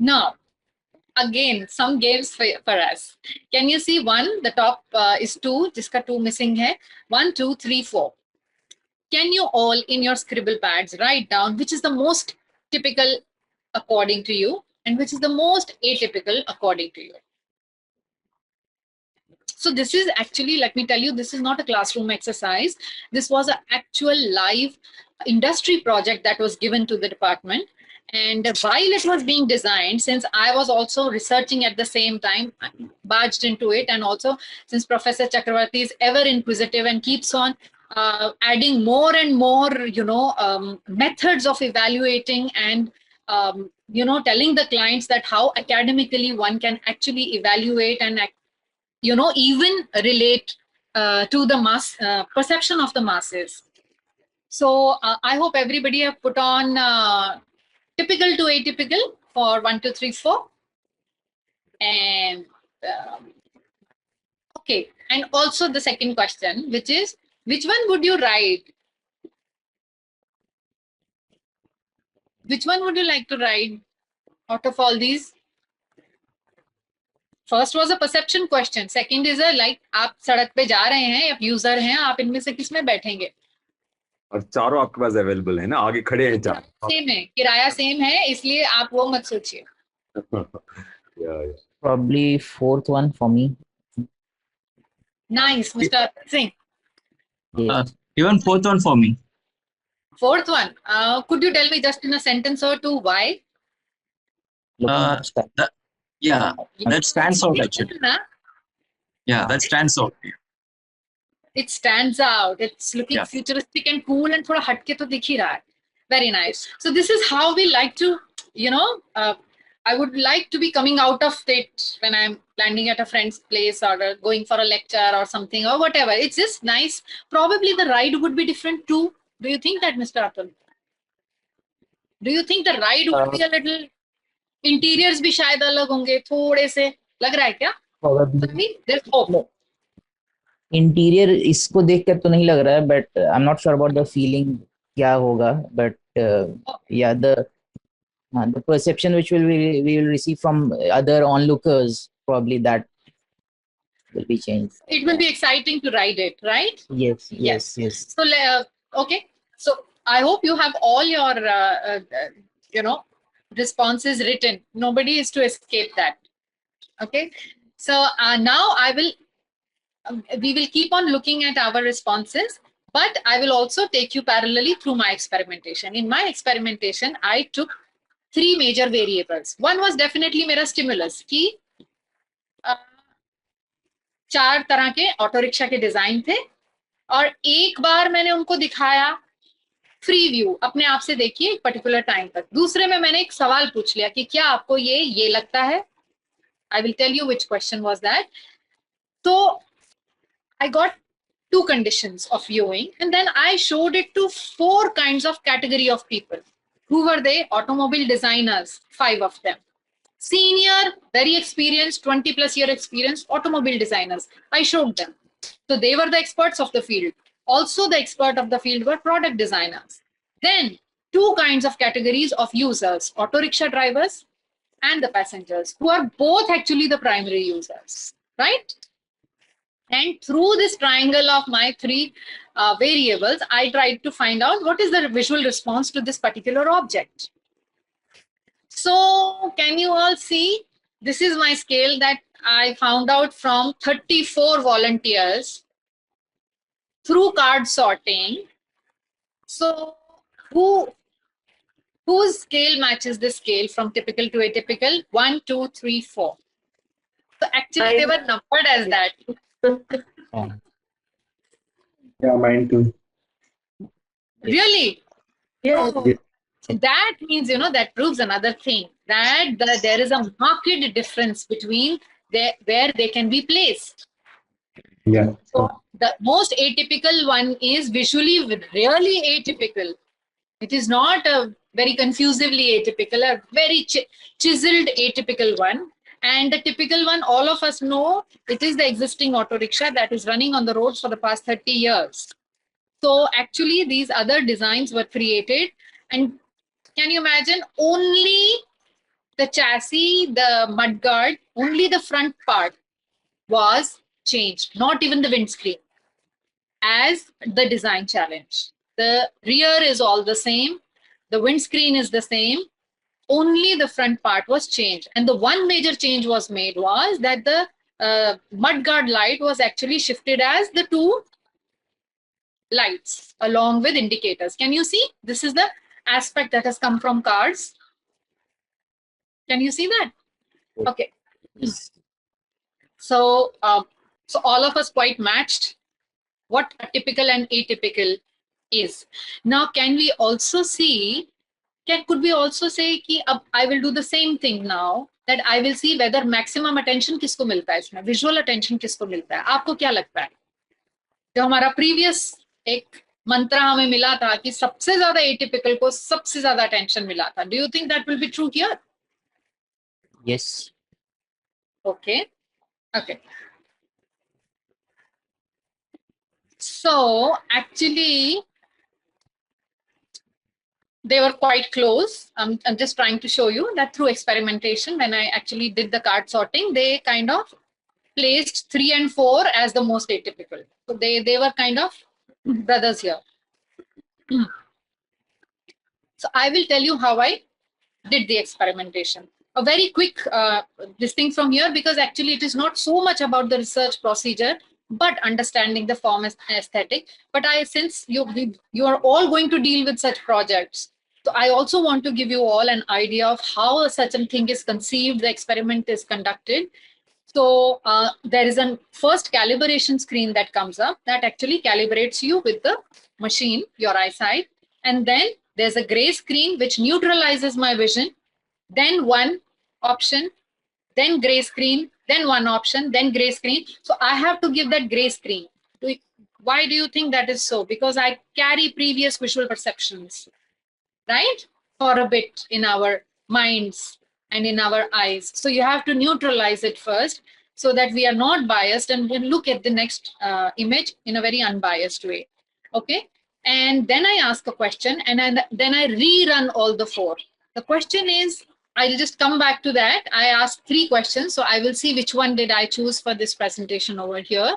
Now, again, some games for us. Can you see one? The top is two, jiska two missing hai. 1, 2, 3, 4. Can you all in your scribble pads write down which is the most typical according to you and which is the most atypical according to you? So this is actually, let me tell you, this is not a classroom exercise. This was an actual live industry project that was given to the department. And while it was being designed, since I was also researching at the same time, I barged into it. And also since Professor Chakravarti is ever inquisitive and keeps on adding more and more, methods of evaluating and, telling the clients that how academically one can actually evaluate and even relate to the mass perception of the masses. So I hope everybody have put on typical to atypical for 1, 2, 3, 4. And okay, and also the second question, which is, which one would you write? Which one would you like to write out of all these? First was a perception question. Second is a like, आप सड़क पे जा रहे हैं, आप user हैं, आप इनमें से किस में बैठेंगे? और चारों आपके पास अवेलेबल है ना, आगे खड़े हैं चार. सेम है, किराया सेम है, इसलिए आप वो मत सोचिए. Yeah. Probably fourth one for me. Nice, Mr. Singh. Yes. Even fourth one for me. Fourth one, could you tell me just in a sentence or two why? Yeah, that stands out actually. Yeah, that stands out. It stands out. It's looking futuristic and cool and thoda hatke to dikh hi raha hai. Very nice. So this is how we like to, I would like to be coming out of it when I'm landing at a friend's place or going for a lecture or something or whatever. It's just nice. Probably the ride would be different too. Do you think that, Mr. Atul? Do you think the ride would be a little, interiors भी शायद अलग होंगे थोड़े से, लग रहा है क्या? Probably. There's hope. Interior इसको देखकर तो नहीं लग रहा है, but I'm not sure about the feeling क्या होगा, but yeah, the perception which we will receive from other onlookers, probably that will be changed. It will be exciting to ride it, right? Yes. So okay, so I hope you have all your responses written. Nobody is to escape that. Okay, so now we will keep on looking at our responses, but I will also take you parallelly through my experimentation. In my experimentation, I took 3 major variables. One was definitely मेरा stimulus कि 4 तरह के auto rickshaw के design थे और एक बार मैंने उनको दिखाया फ्री व्यू, अपने आप से देखिए एक पर्टिकुलर टाइम तक. दूसरे में मैंने एक सवाल पूछ लिया कि क्या आपको ये लगता है? I will tell you which question was that. So I got 2 conditions of viewing and then I showed it to 4 kinds of category of people. Who were they? Automobile designers, 5 of them. Senior, very experienced, 20 plus year experience, automobile designers. I showed them. So they were the experts of the field. Also the expert of the field were product designers. Then 2 kinds of categories of users, auto rickshaw drivers and the passengers, who are both actually the primary users, right? And through this triangle of my 3 variables, I tried to find out what is the visual response to this particular object. So can you all see? This is my scale that I found out from 34 volunteers through card sorting. So whose scale matches this scale from typical to atypical? 1, 2, 3, 4. So actually they were numbered as that. Yeah, mine too. Really? Yeah. that means, you know, that proves another thing, that there is a marked difference between where they can be placed. Yeah. So the most atypical one is visually really atypical. It is not a very confusively atypical, a very chiseled atypical one. And the typical one, all of us know, it is the existing auto rickshaw that is running on the roads for the past 30 years. So actually, these other designs were created. And can you imagine, only the chassis, the mudguard, only the front part was changed, not even the windscreen, as the design challenge. The rear is all the same, the windscreen is the same, only the front part was changed. And the one major change was made was that the mudguard light was actually shifted as the two lights along with indicators. Can you see? This is the aspect that has come from cars. Can you see that? Okay. So, so all of us quite matched what a typical and atypical is. Now, can we also see, could we also say कि अब I will do the same thing now, that I will see whether maximum attention किसको मिलता है इसमें, visual attention किसको मिलता है. आपको क्या लगता है? जो हमारा previous एक मंत्रा हमें मिला था कि सबसे ज्यादा atypical को सबसे ज्यादा attention मिला था. Do you think that will be true here? Yes. Okay. Okay. So actually, they were quite close. I'm just trying to show you that through experimentation, when I actually did the card sorting, they kind of placed 3 and 4 as the most atypical. So they were kind of brothers here. So I will tell you how I did the experimentation. A very quick this thing from here, because actually it is not so much about the research procedure, but understanding the form aesthetic. But since you are all going to deal with such projects, so I also want to give you all an idea of how such a thing is conceived, the experiment is conducted. So there is a first calibration screen that comes up that actually calibrates you with the machine, your eyesight. And then there's a gray screen which neutralizes my vision. Then one option, then gray screen, then one option, then gray screen. So I have to give that gray screen. Why do you think that is so? Because I carry previous visual perceptions, right? For a bit in our minds and in our eyes. So you have to neutralize it first so that we are not biased and can look at the next image in a very unbiased way. Okay. And then I ask a question, and then I rerun all the 4. The question is, I'll just come back to that. I asked 3 questions, so I will see which one did I choose for this presentation over here.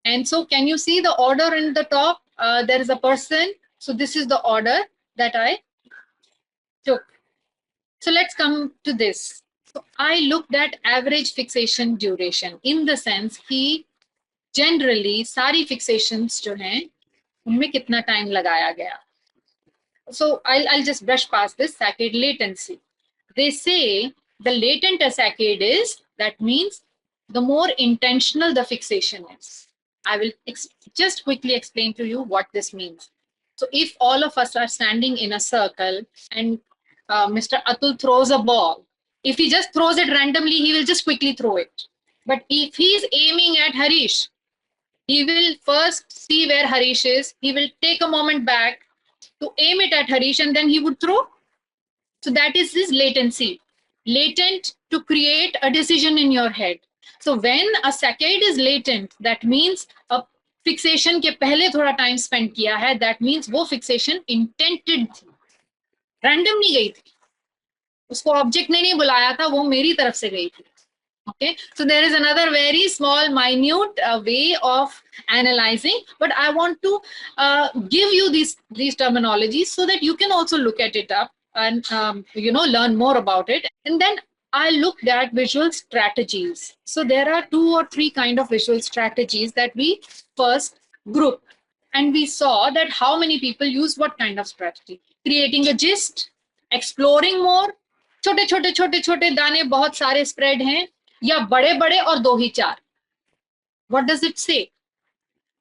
And so can you see the order in the top? There is a person. So this is the order that I took. So let's come to this. So I looked at average fixation duration in the sense कि generally सारी fixations जो हैं उनमें कितना time लगाया गया. So I'll just brush past this saccade latency. They say the latent saccade is, that means the more intentional the fixation is. I will just quickly explain to you what this means. So if all of us are standing in a circle and Mr. Atul throws a ball, if he just throws it randomly, he will just quickly throw it. But if he's aiming at Harish, he will first see where Harish is. He will take a moment back to aim it at Harish, and then he would throw. So that is his latency. Latent to create a decision in your head. So when a saccade is latent, that means a fixation के पहले थोड़ा time spent किया है. That means वो fixation intended थी. Random नहीं गई थी. उसको object ने नहीं बुलाया था, वो मेरी तरफ से गई थी. Okay, so there is another very small, minute way of analyzing, but I want to give you these terminologies so that you can also look at it up and learn more about it. And then I looked at visual strategies. So there are 2 or 3 kind of visual strategies that we first grouped, and we saw that how many people use what kind of strategy. Creating a gist, exploring more, छोटे छोटे छोटे छोटे दाने बहुत सारे spread हैं, या बड़े बड़े और 2 ही 4. What does it say?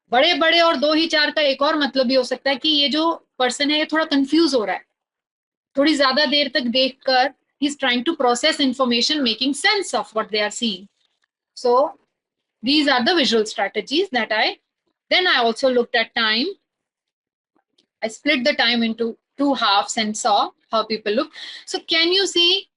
बड़े बड़े और 2 ही 4 का एक और मतलब भी हो सकता है कि ये जो पर्सन है ये थोड़ा कंफ्यूज हो रहा है. थोड़ी ज्यादा देर तक देखकर he's trying to process information, making sense of what they are seeing. So these are the visual strategies that then I also looked at time. I split the time into two halves and saw how people look. So can you see?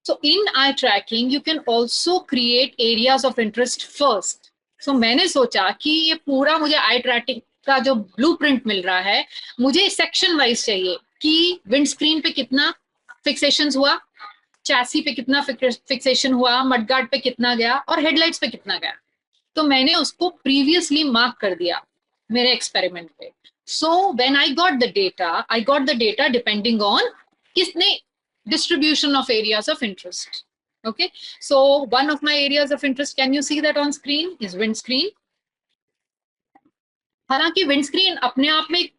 So in eye tracking, you can also create areas of interest first. So मैंने सोचा कि ये पूरा मुझे eye tracking का जो blueprint मिल रहा है, मुझे section wise चाहिए कि windscreen पे कितना fixations हुआ, chassis पे कितना fixation हुआ, mudguard पे कितना गया और headlights पे कितना गया. तो मैंने उसको previously mark कर दिया मेरे experiment पे. So when I got the data depending on किसने distribution of areas of interest. Okay, so one of my areas of interest, can you see that on screen, is windscreen. हालांकि windscreen अपने आप में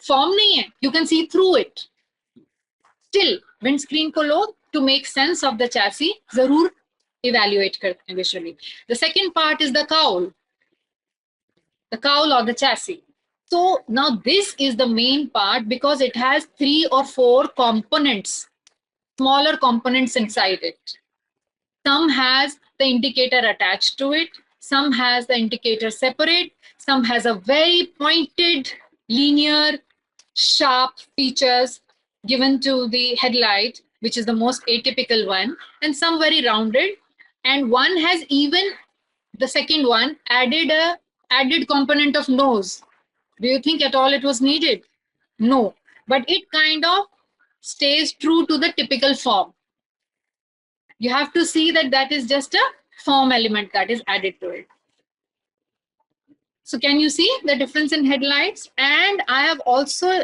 form नहीं है, you can see through it. Still, windscreen को लोग to make sense of the chassis जरूर evaluate करते हैं visually. The second part is the cowl or the chassis. So now this is the main part because it has 3 or 4 components, smaller components inside it. Some has the indicator attached to it, some has the indicator separate, some has a very pointed, linear, sharp features given to the headlight, which is the most atypical one, and some very rounded, and one has even, the second one, added component of nose. Do you think at all it was needed? No, but it kind of stays true to the typical form. You have to see that that is just a form element that is added to it. So can you see the difference in headlights? And I have also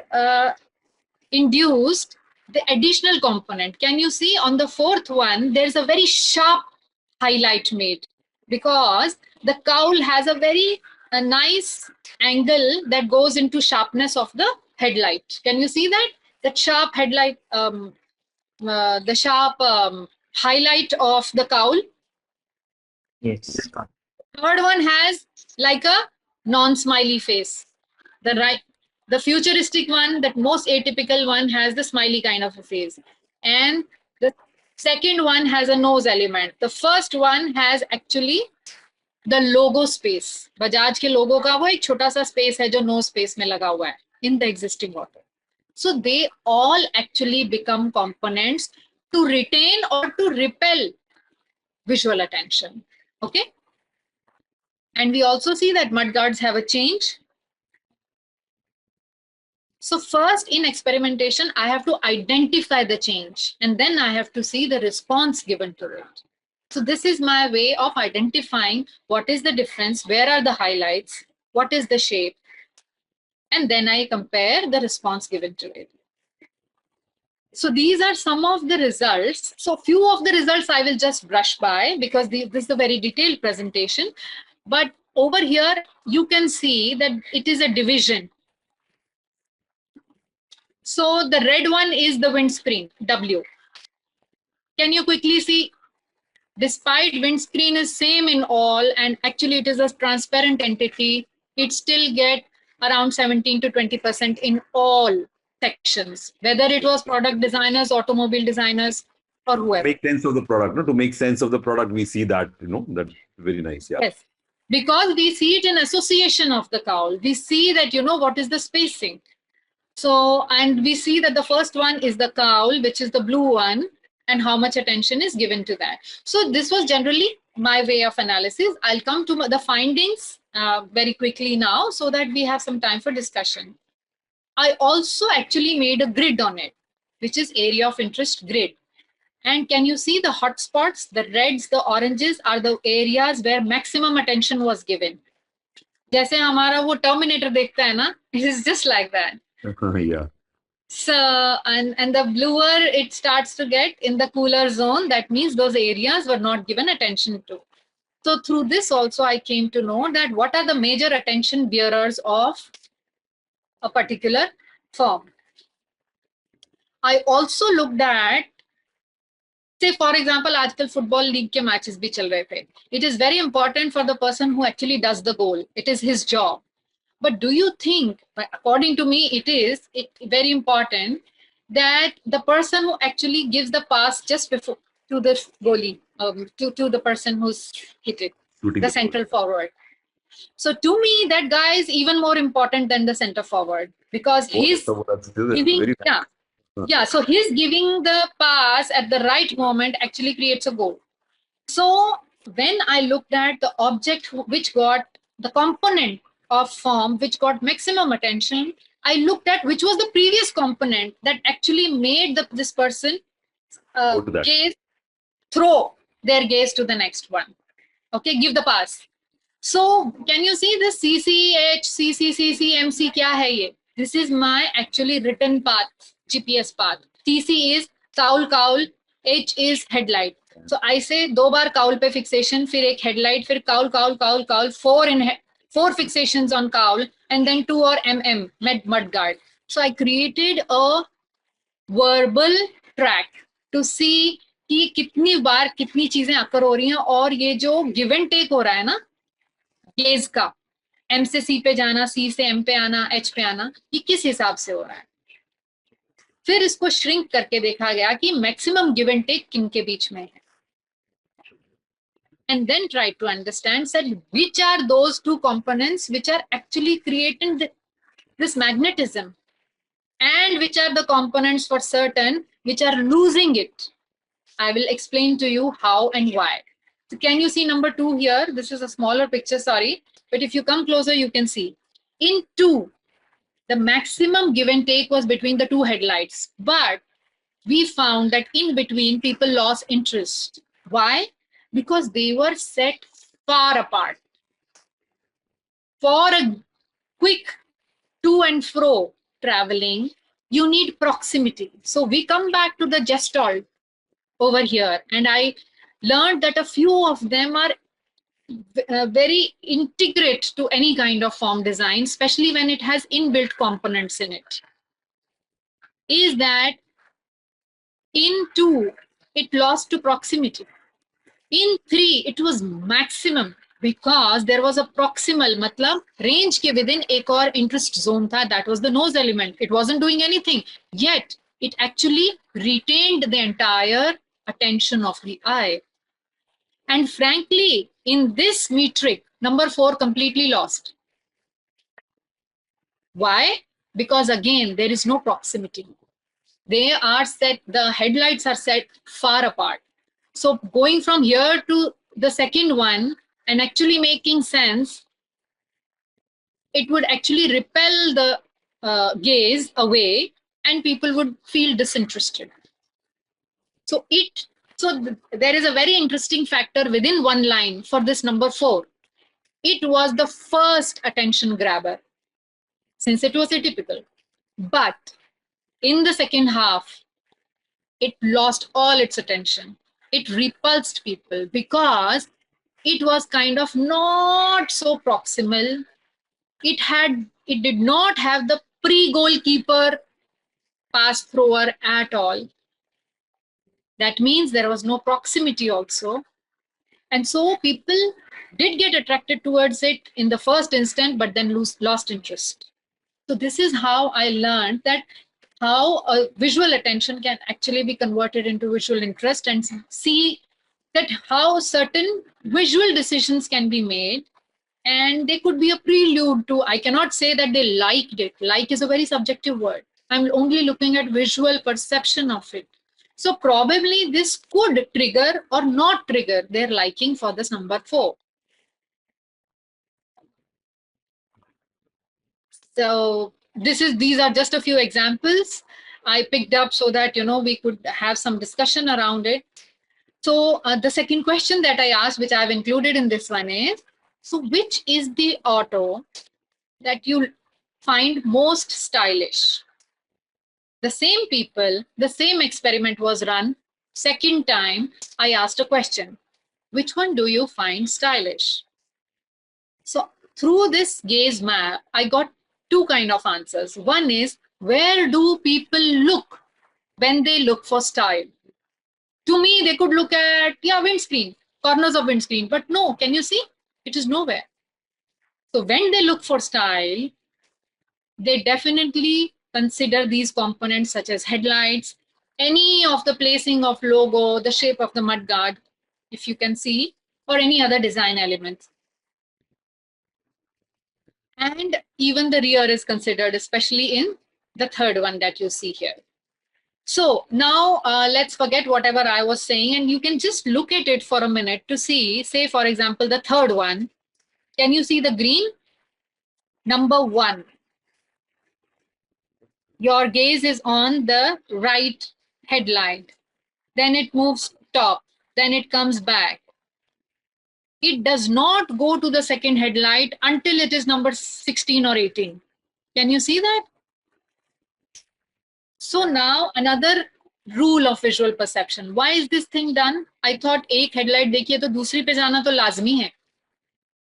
induced the additional component. Can you see on the fourth one, there's a very sharp highlight made because the cowl has a nice angle that goes into sharpness of the headlight. Can you see that? That sharp headlight, the sharp highlight of the cowl. Yes. Third one has like a non-smiley face. The futuristic one, that most atypical one, has the smiley kind of a face. And the second one has a nose element. The first one has actually the logo space. Bajaj के logo का वो एक छोटा सा space है जो nose space में लगा हुआ है in the existing auto. So they all actually become components to retain or to repel visual attention. Okay. And we also see that mudguards have a change. So first in experimentation, I have to identify the change and then I have to see the response given to it. So this is my way of identifying what is the difference, where are the highlights, what is the shape, and then I compare the response given to it. So these are some of the results. So few of the results I will just brush by because this is a very detailed presentation. But over here, you can see that it is a division. So the red one is the windscreen, W. Can you quickly see? Despite windscreen is same in all, and actually it is a transparent entity, it still get around 17 to 20% in all sections, whether it was product designers, automobile designers, or whoever. Make sense of the product, no? To make sense of the product, we see that, that's very nice. Yeah. Yes, because we see it in association of the cowl. We see that, what is the spacing. So, and we see that the first one is the cowl, which is the blue one, and how much attention is given to that. So this was generally my way of analysis. I'll come to the findings very quickly now so that we have some time for discussion. I also actually made a grid on it, which is area of interest grid. And can you see the hotspots? The reds, the oranges are the areas where maximum attention was given. जैसे हमारा वो Terminator देखता है ना, it is just like that. Yeah. So, and the bluer it starts to get in the cooler zone, that means those areas were not given attention to. So through this also I came to know that what are the major attention bearers of a particular firm. I also looked at, say for example, आजकल football league के matches भी चल रहे थे. It is very important for the person who actually does the goal. It is his job. But do you think, according to me, it is very important that the person who actually gives the pass just before to the goalie, to the person who's hit it, the central forward. So to me, that guy is even more important than the center forward, because he's giving, so his giving the pass at the right moment actually creates a goal. So when I looked at the object which got the component of form which got maximum attention, I looked at which was the previous component that actually made this person gaze, throw their gaze to the next one. Okay, give the pass. So can you see the CCH, CCCC, MC kya hai ye? This is my actually written path, GPS path. TC is cowl, H is headlight. So I say 2 bar cowl पे fixation, फिर एक headlight, फिर cowl, 4 fixations on cowl, and then 2 or mud guard. So I created a verbal track to see कि कितनी बार कितनी चीजें अकर हो रही हैं, और ये जो give and take हो रहा है ना गेज का, M से C पे जाना, C से M पे आना, H पे आना, ये किस हिसाब से हो रहा है. फिर इसको श्रिंक करके देखा गया कि मैक्सिमम गिव एंड टेक किन के बीच में है. And then try to understand that which are those 2 components which are actually creating this magnetism, and which are the components for certain which are losing it. I will explain to you how and why. So can you see number 2 here? This is a smaller picture, sorry. But if you come closer, you can see. In 2, the maximum give and take was between the 2 headlights. But we found that in between, people lost interest. Why? Because they were set far apart. For a quick to and fro traveling, you need proximity. So we come back to the gestalt over here, and I learned that a few of them are very integrate to any kind of form design, especially when it has inbuilt components in it. Is that in 2, it lost to proximity. In 3, it was maximum because there was a proximal, matlab range ke within ek aur interest zone tha, that was the nose element. It wasn't doing anything, yet it actually retained the entire attention of the eye. And frankly, in this metric, number 4 completely lost. Why? Because again, there is no proximity. They are set, the headlights are set far apart. So going from here to the second one and actually making sense, it would actually repel the gaze away, and people would feel disinterested. So there is a very interesting factor within one line for this number 4. It was the first attention grabber, since it was atypical. But in the second half, it lost all its attention. It repulsed people because it was kind of not so proximal. It did not have the pre-goalkeeper pass thrower at all. That means there was no proximity also. And so people did get attracted towards it in the first instant, but then lost interest. So this is how I learned that how a visual attention can actually be converted into visual interest, and see that how certain visual decisions can be made, and they could be a prelude to, I cannot say that they liked it. Like is a very subjective word. I'm only looking at visual perception of it. So probably this could trigger or not trigger their liking for this number 4. So these are just a few examples I picked up so that, we could have some discussion around it. So the second question that I asked, which I've included in this one is, so which is the auto that you find most stylish? The same people, the same experiment was run. Second time, I asked a question, which one do you find stylish? So through this gaze map, I got 2 kind of answers. One is, where do people look when they look for style? To me, they could look at, windscreen, corners of windscreen, but no, can you see? It is nowhere. So when they look for style, they definitely consider these components such as headlights, any of the placing of logo, the shape of the mudguard, if you can see, or any other design elements. And even the rear is considered, especially in the third one that you see here. So now let's forget whatever I was saying, and you can just look at it for a minute to see, say for example, the third one. Can you see the green? Number 1. Your gaze is on the right headlight. Then it moves top. Then it comes back. It does not go to the second headlight until it is number 16 or 18. Can you see that? So now another rule of visual perception. Why is this thing done? I thought एक headlight देखिए तो दूसरी पे जाना तो लाजमी है,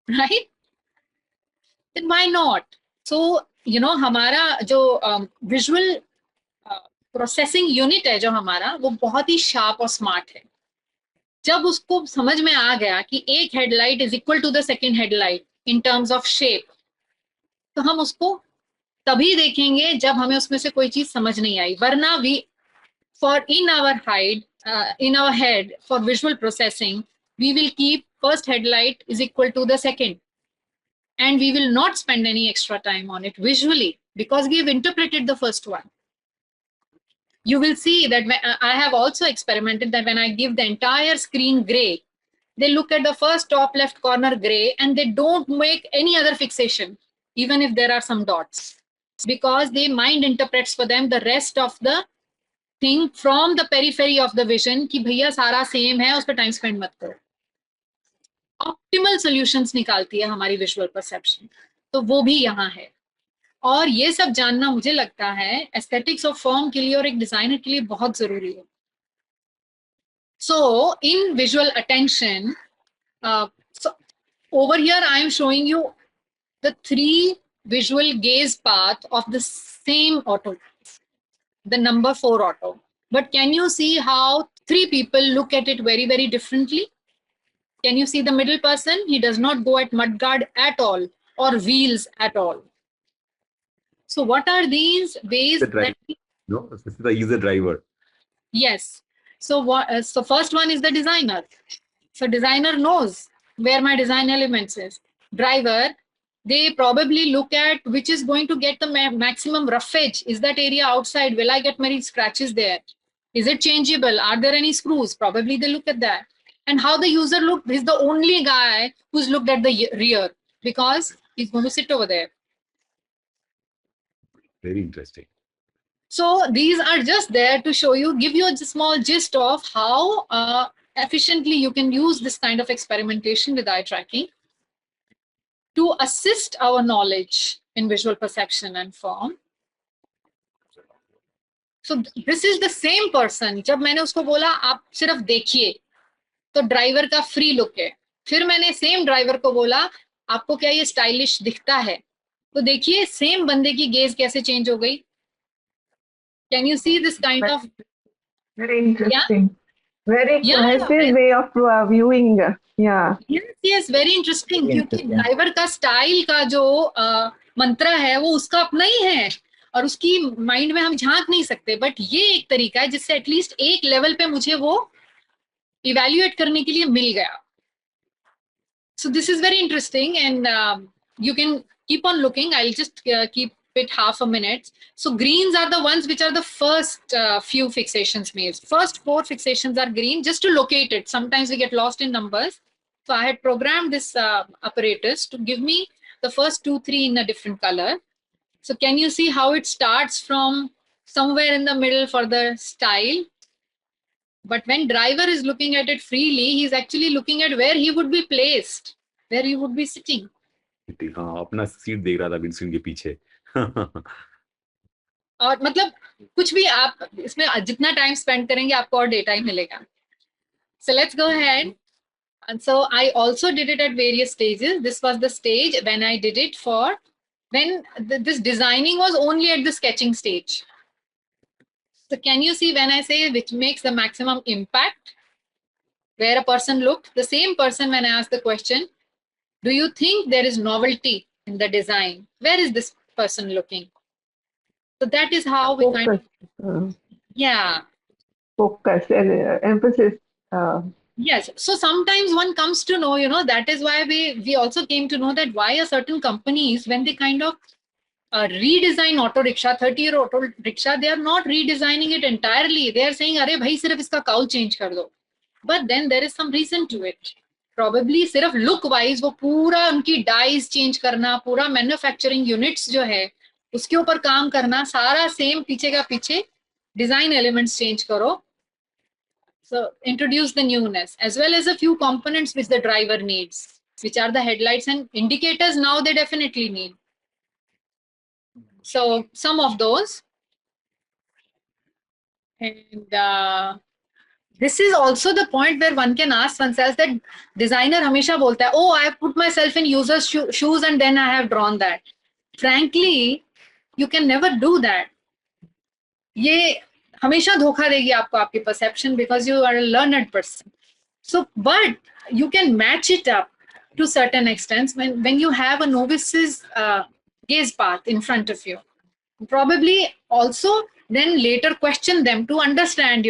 right? Then why not? So you know हमारा जो visual processing unit है जो हमारा, वो बहुत ही sharp और smart है. जब उसको समझ में आ गया कि एक headlight is equal to the second headlight in terms of shape, तो हम उसको तभी देखेंगे जब हमें उसमें से कोई चीज समझ नहीं आई. वरना we for in our head for visual processing we will keep first headlight is equal to the second and we will not spend any extra time on it visually because we have interpreted the first one. You will see that I have also experimented that when I give the entire screen gray, they look at the first top left corner gray and they don't make any other fixation, even if there are some dots, because the mind interprets for them the rest of the thing from the periphery of the vision कि भैया सारा same है, उस पर time spend मत करो. Optimal solutions निकालती है हमारी visual perception. तो वो भी यहाँ है. और ये सब जानना मुझे लगता है एस्थेटिक्स ऑफ फॉर्म के लिए और एक डिजाइनर के लिए बहुत जरूरी है. So in visual attention, over here I am showing you the 3 visual gaze path of the same auto, the number 4 auto. But can you see how 3 people look at it very, very differently? Can you see the middle person? He does not go at mudguard at all or wheels at all. So what are these ways that no, he's the driver. Yes. So what? So first one is the designer. So designer knows where my design elements is. Driver, they probably look at which is going to get the maximum roughage. Is that area outside? Will I get many scratches there? Is it changeable? Are there any screws? Probably they look at that. And how the user look, he's the only guy who's looked at the rear because he's going to sit over there. Very interesting. So these are just there to show you, give you a small gist of how efficiently you can use this kind of experimentation with eye tracking to assist our knowledge in visual perception and form. So this is the same person. जब मैंने उसको बोला आप सिर्फ देखिए, तो driver का free look है. फिर मैंने सेम ड्राइवर को बोला आपको क्या ये स्टाइलिश दिखता है, तो देखिए सेम बंदे की गेज कैसे चेंज हो गई. Can you see this kind of very interesting, very cohesive way of viewing. yes, very interesting. क्योंकि ड्राइवर का स्टाइल का जो मंत्र है वो उसका अपना ही है और उसकी माइंड में हम झांक नहीं सकते. बट ये एक तरीका है जिससे एटलीस्ट एक लेवल पे मुझे वो इवेल्युएट करने के लिए मिल गया. So this is very interesting and you can keep on looking. I'll just keep it half a minute. So greens are the ones which are the first few fixations made. First 4 fixations are green just to locate it. Sometimes we get lost in numbers. So I had programmed this apparatus to give me the first 2, 3 in a different color. So can you see how it starts from somewhere in the middle for the style? But when driver is looking at it freely, he's actually looking at where he would be placed, where he would be sitting. हाँ, अपना seat देख रहा था windscreen के पीछे. और मतलब कुछ भी आप इसमें जितना टाइम स्पेंड करेंगे आपको और डेटा ही मिलेगा. So let's go ahead. And so I also did it at various stages. This was the stage when I did it for when this designing was only at the sketching stage. So can you see when I say which makes the maximum impact, where a person looked, the same person when I asked the question, do you think there is novelty in the design? Where is this person looking? So that is how we kind of, yeah. Focus and emphasis. Yes. So sometimes one comes to know, that is why we also came to know that why a certain companies, when they kind of redesign auto rickshaw, 30-year auto rickshaw, they are not redesigning it entirely. They are saying, "Arey bhai, sirf iska cowl change kar do." But then there is some reason to it. Probably सिर्फ look wise वो पूरा उनकी dies change करना, पूरा manufacturing units जो है उसके ऊपर काम करना, सारा सेम पीछे का पीछे, डिजाइन एलिमेंट्स चेंज करो. So introduce the newness as well as a few components which the driver needs, which are the headlights and indicators. Now they definitely need. So some of those. And this is also the point where one can ask oneself that designer हमेशा बोलता है, oh, I have put myself in user's shoes and then I have drawn that. Frankly, you can never do that. ये हमेशा धोखा देगी आपको आपकी perception because you are a learned person. So, but you can match it up to certain extents when you have a novice's gaze path in front of you. Probably also then later question them to understand,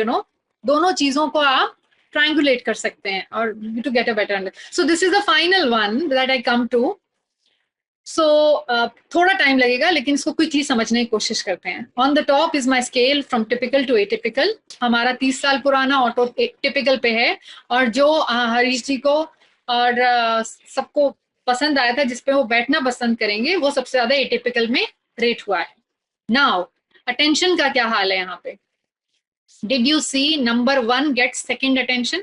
दोनों चीजों को आप triangulate कर सकते हैं or to get a better understanding. So this is the final one that I come to. So थोड़ा time लगेगा लेकिन इसको क्विकली समझने की कोशिश करते हैं. On the top is my scale from typical to atypical. हमारा 30 साल पुराना ऑटो टिपिकल पे है और जो हरीश जी को और सबको पसंद आया था, जिसपे वो बैठना पसंद करेंगे, वो सबसे ज्यादा एटिपिकल में रेट हुआ है. Now attention का क्या हाल है यहाँ पे? Did you see number 1 gets second attention?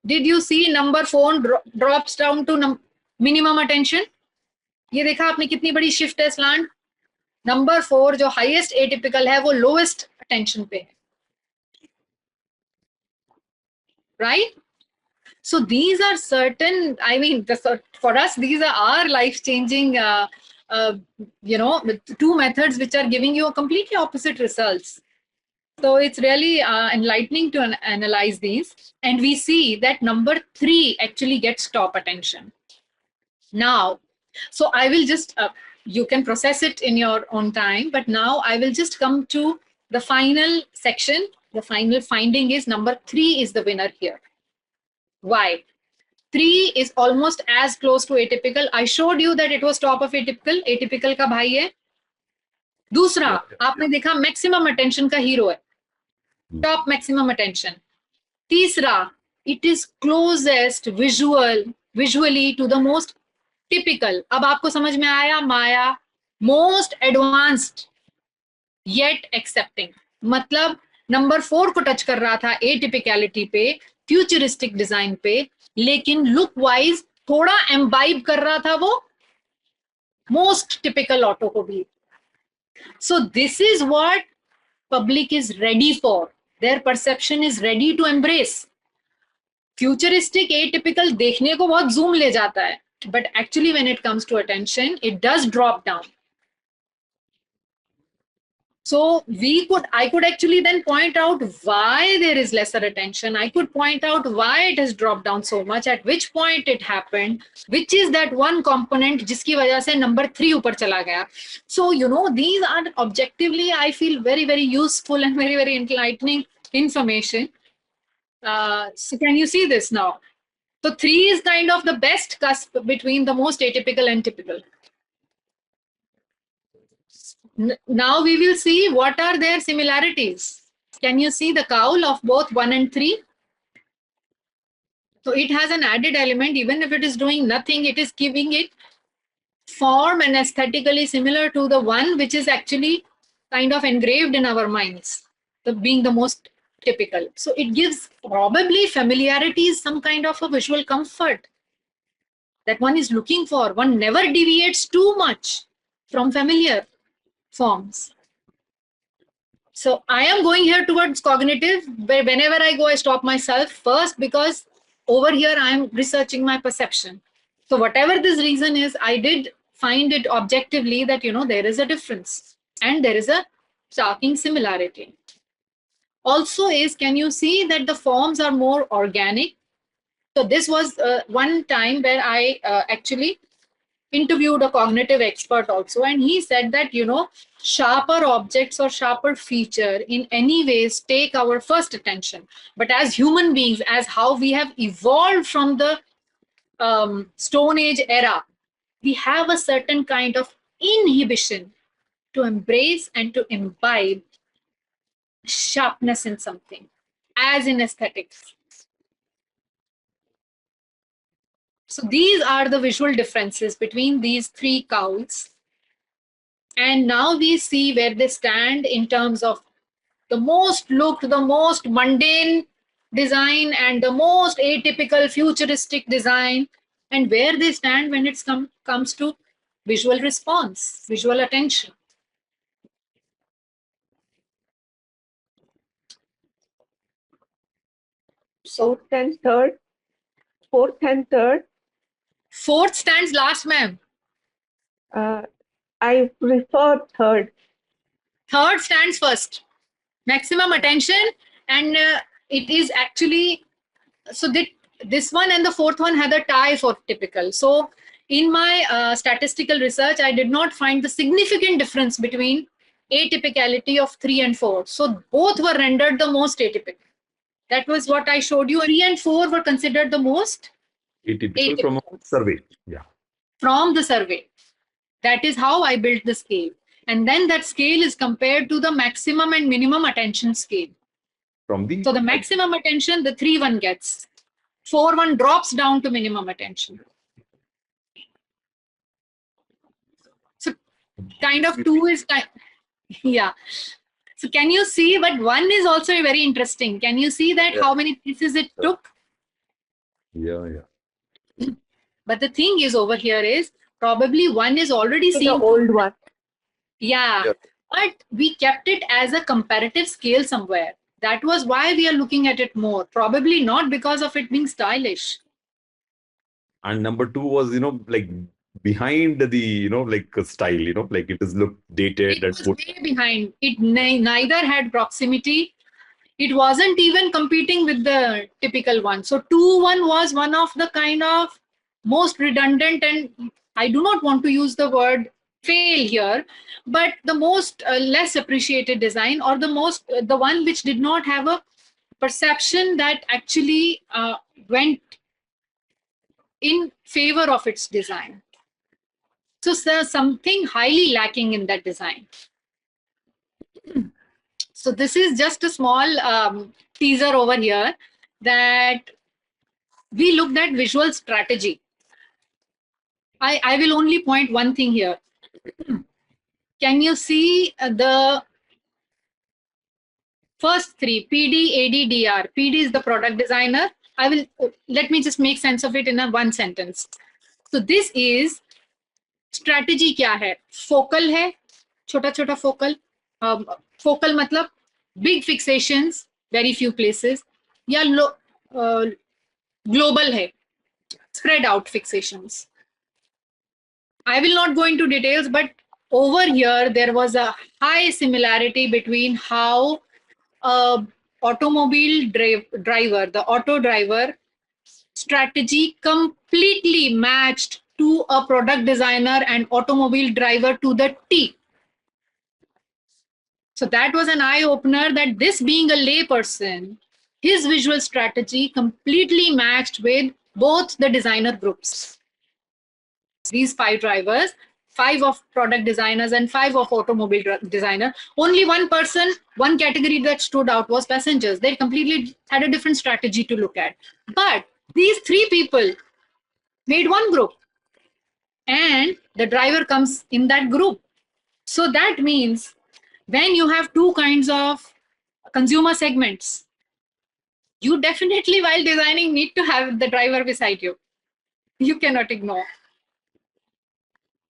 Did you see number 4 drops down to minimum attention? ये देखा आपने कितनी बड़ी शिफ्ट है स्लांट. नंबर 4 जो हाईएस्ट एटिपिकल है वो लोएस्ट अटेंशन पे है. Right? So these are certain, I mean, for us, these are our life-changing, two methods which are giving you a completely opposite results. So it's really enlightening to analyze these. And we see that number 3 actually gets top attention. Now, so I will just, you can process it in your own time, but now I will just come to the final section. The final finding is number 3 is the winner here. Why? 3 is almost as close to atypical. I showed you that it was top of atypical. Atypical का भाई है. दूसरा, आपने देखा maximum attention का hero है. Top maximum attention. तीसरा, it is closest visually to the most typical. अब आपको समझ में आया माया? Most advanced yet accepting. मतलब नंबर 4 को टच कर रहा था एटिपिकलिटी पे, फ्यूचरिस्टिक डिजाइन पे, लेकिन लुक वाइज थोड़ा एम्बाइब कर रहा था वो मोस्ट टिपिकल ऑटो को भी. So this is what public is ready for. Their perception is ready to embrace. Futuristic atypical देखने को बहुत जूम ले जाता है, but actually when it comes to attention, it does drop down. So I could actually then point out why there is lesser attention. I could point out why it has dropped down so much, at which point it happened, which is that one component जिसकी वजह से number 3 ऊपर चला गया. So, these are objectively, I feel very, very useful and very, very enlightening information. So can you see this now? So 3 is kind of the best cusp between the most atypical and typical. Now we will see what are their similarities. Can you see the cowl of both 1 and 3? So it has an added element. Even if it is doing nothing, it is giving it form and aesthetically similar to the one which is actually kind of engraved in our minds, being the most typical. So it gives probably familiarity, some kind of a visual comfort that one is looking for. One never deviates too much from familiar forms. So I am going here towards cognitive, where whenever I go, I stop myself first, because over here I am researching my perception. So whatever this reason is, I did find it objectively that, there is a difference and there is a shocking similarity. Also is, can you see that the forms are more organic? So this was one time where I actually interviewed a cognitive expert also, and he said that, you know, sharper objects or sharper feature in any ways take our first attention. But as human beings, as how we have evolved from the Stone Age era, we have a certain kind of inhibition to embrace and to imbibe sharpness in something, as in aesthetics. So these are the visual differences between these three cows. And now we see where they stand in terms of the most looked, the most mundane design and the most atypical futuristic design, and where they stand when it comes to visual response, visual attention. So Fourth and third. Fourth and third. Fourth stands last, ma'am. I prefer third. Third stands first. Maximum attention, and it is actually, so this one and the fourth one had a tie for typical. So in my statistical research, I did not find the significant difference between atypicality of 3 and 4. So both were rendered the most atypical. That was what I showed you. 3 and 4 were considered the most Atypical from a survey. Yeah. from the survey. That is how I built the scale. And then that scale is compared to the maximum and minimum attention scale. From the So the maximum attention, the 3-1 gets. 4-1 drops down to minimum attention. So kind of 2 is yeah. So can you see, but 1 is also very interesting. Can you see that how many pieces it took? yeah. But the thing is over here is probably 1 is already The seen. old one. Yeah. Yeah. But we kept it as a comparative scale somewhere. That was why we are looking at it more. Probably not because of it being stylish. And number 2 was, like behind the, like style, like it is look dated It and was put. way behind. It neither had proximity. It wasn't even competing with the typical one. So 2-1 was one of the kind of most redundant, and I do not want to use the word fail here, but the most less appreciated design, or the the one which did not have a perception that actually went in favor of its design. So there's something highly lacking in that design. So this is just a small teaser over here that we looked at visual strategy. I will only point one thing here. Can you see the first 3, PD, AD, DR? PD is the product designer. Let me just make sense of it in one sentence. So this is strategy kya hai? Focal hai, chota focal. Focal matlab big fixations, very few places. Ya global hai, spread out fixations. I will not go into details, but over here, there was a high similarity between how automobile driver, the auto driver strategy completely matched to a product designer and automobile driver to the T. So that was an eye-opener that this being a layperson, his visual strategy completely matched with both the designer groups. These 5 drivers, 5 of product designers and 5 of automobile designer. Only one person, one category that stood out was passengers. They completely had a different strategy to look at. But these 3 people made one group, and the driver comes in that group. So that means when you have 2 kinds of consumer segments, you definitely, while designing, need to have the driver beside you. You cannot ignore.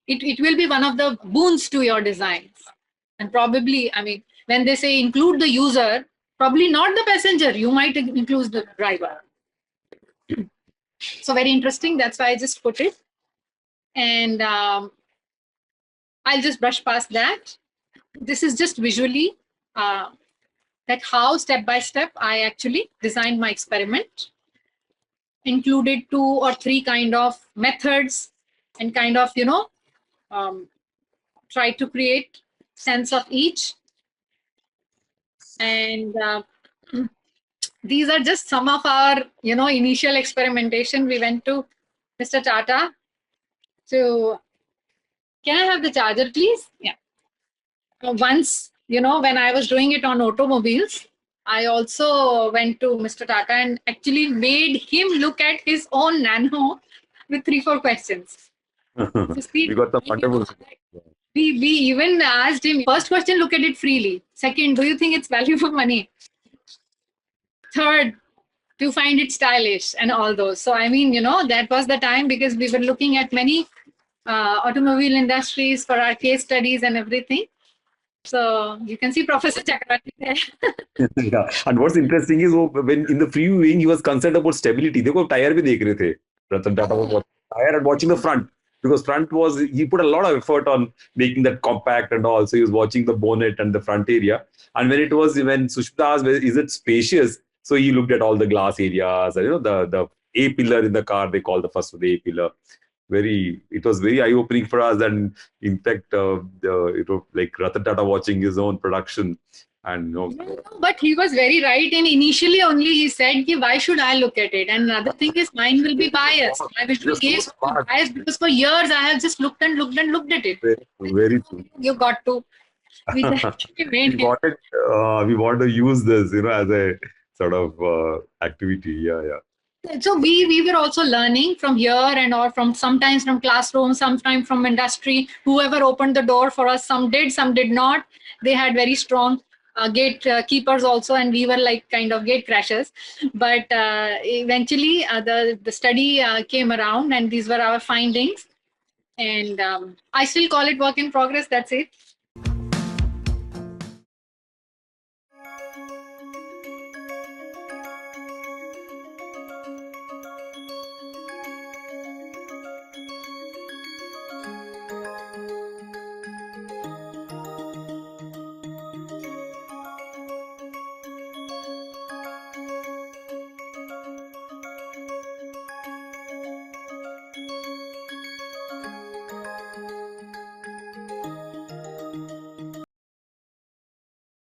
It will be one of the boons to your designs. And probably, I mean, when they say include the user, probably not the passenger, you might include the driver. So very interesting. That's why I just put it. And I'll just brush past that. This is just visually that how step by step I actually designed my experiment. Included 2 or 3 kind of methods and kind of, try to create sense of each. And these are just some of our, initial experimentation. We went to Mr. Tata. So can I have the charger, please? Yeah. Once, when I was doing it on automobiles, I also went to Mr. Tata and actually made him look at his own Nano with 3-4 questions. So We got some wonderful. We even asked him, first question, look at it freely. Second, do you think it's value for money? Third, do you find it stylish? And all those. So, I mean, that was the time, because we were looking at many automobile industries for our case studies and everything. So you can see Professor Chakravarti there. Yeah. And what's interesting is when in the free viewing, he was concerned about stability. They were tire bhi dekh rahe the. Ratan Tata was watching tire and watching the front, because front was, he put a lot of effort on making that compact and all. So he was watching the bonnet and the front area. And when Sushmita asked, is it spacious? So he looked at all the glass areas, and, the A pillar in the car, they call the first one the A pillar. It was very eye-opening for us, and in fact, like Ratan Tata watching his own production, and But he was very right. And initially, only he said, "Why should I look at it?" And another thing is, mine will be biased. My visual gaze will be biased, because for years I have just looked and looked and looked at it. Very true. You got to. We want to use this, as a sort of activity. Yeah. So we were also learning from here, and or from sometimes from classroom, sometimes from industry. Whoever opened the door for us, some did not. They had very strong gate keepers also, and we were like kind of gate crashers. But eventually the study came around, and these were our findings. And I still call it work in progress. That's it.